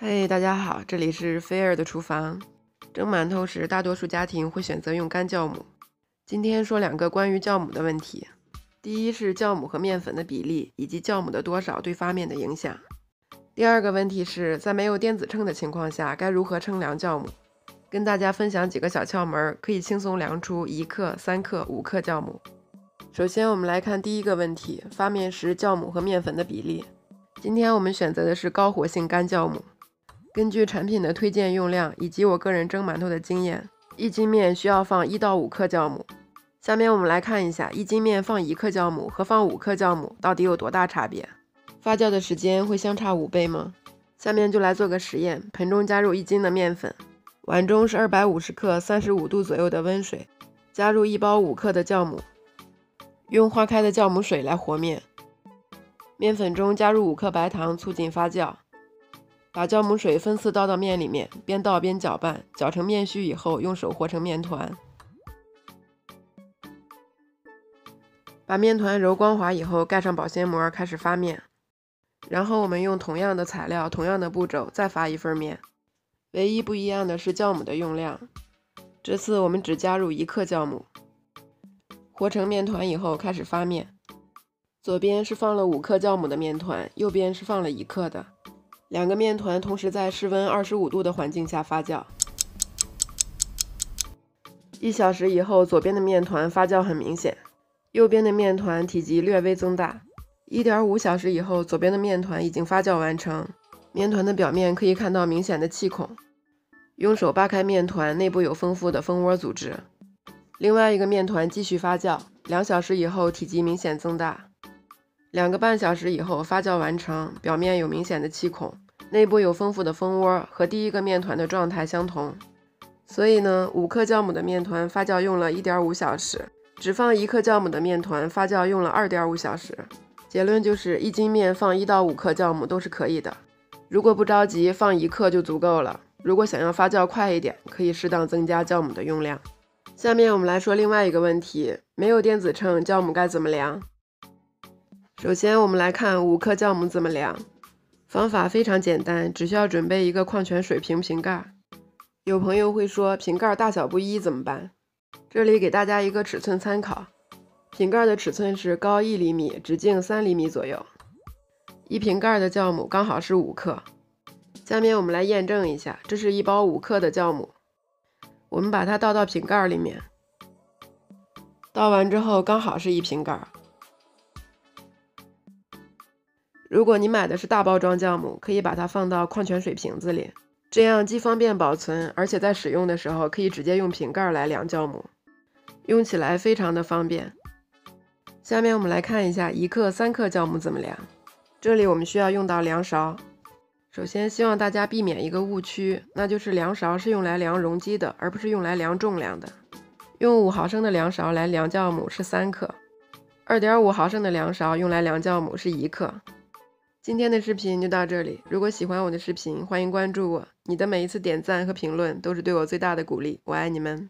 嘿，大家好，这里是菲儿的厨房。蒸馒头时，大多数家庭会选择用干酵母。今天说两个关于酵母的问题。第一是酵母和面粉的比例，以及酵母的多少对发面的影响。第二个问题是在没有电子秤的情况下，该如何称量酵母？跟大家分享几个小窍门，可以轻松量出1克、3克、5克酵母。首先，我们来看第一个问题：发面时酵母和面粉的比例。今天我们选择的是高活性干酵母。根据产品的推荐用量以及我个人蒸馒头的经验，1斤面需要放1到5克酵母。下面我们来看一下1斤面放1克酵母和放5克酵母到底有多大差别，发酵的时间会相差5倍吗？下面就来做个实验，盆中加入1斤的面粉，碗中是250克35度左右的温水，加入1包5克的酵母，用化开的酵母水来和面，面粉中加入5克白糖促进发酵。把酵母水分次倒到面里面，边倒边搅拌，搅成面絮以后，用手和成面团。把面团揉光滑以后，盖上保鲜膜，开始发面。然后我们用同样的材料、同样的步骤再发一份面，唯一不一样的是酵母的用量。这次我们只加入1克酵母。和成面团以后，开始发面。左边是放了5克酵母的面团，右边是放了1克的。两个面团同时在室温25度的环境下发酵。1小时以后，左边的面团发酵很明显，右边的面团体积略微增大。1.5小时以后，左边的面团已经发酵完成，面团的表面可以看到明显的气孔。用手扒开面团，内部有丰富的蜂窝组织。另外一个面团继续发酵，2小时以后体积明显增大。2个半小时以后发酵完成，表面有明显的气孔，内部有丰富的蜂窝，和第一个面团的状态相同。所以呢，5克酵母的面团发酵用了1.5小时，只放1克酵母的面团发酵用了2.5小时。结论就是1斤面放1到5克酵母都是可以的。如果不着急，放1克就足够了。如果想要发酵快一点，可以适当增加酵母的用量。下面我们来说另外一个问题：没有电子秤，酵母该怎么量？首先我们来看5克酵母怎么量。方法非常简单，只需要准备一个矿泉水瓶盖。有朋友会说瓶盖大小不一怎么办？这里给大家一个尺寸参考，瓶盖的尺寸是高1厘米，直径3厘米左右。1瓶盖的酵母刚好是5克。下面我们来验证一下，这是1包5克的酵母，我们把它倒到瓶盖里面，倒完之后刚好是1瓶盖。如果你买的是大包装酵母，可以把它放到矿泉水瓶子里，这样既方便保存，而且在使用的时候可以直接用瓶盖来量酵母，用起来非常的方便。下面我们来看一下1克、3克酵母怎么量。这里我们需要用到量勺。首先希望大家避免一个误区，那就是量勺是用来量容积的，而不是用来量重量的。用5毫升的量勺来量酵母是3克，2.5毫升的量勺用来量酵母是1克。今天的视频就到这里，如果喜欢我的视频，欢迎关注我。你的每一次点赞和评论都是对我最大的鼓励，我爱你们。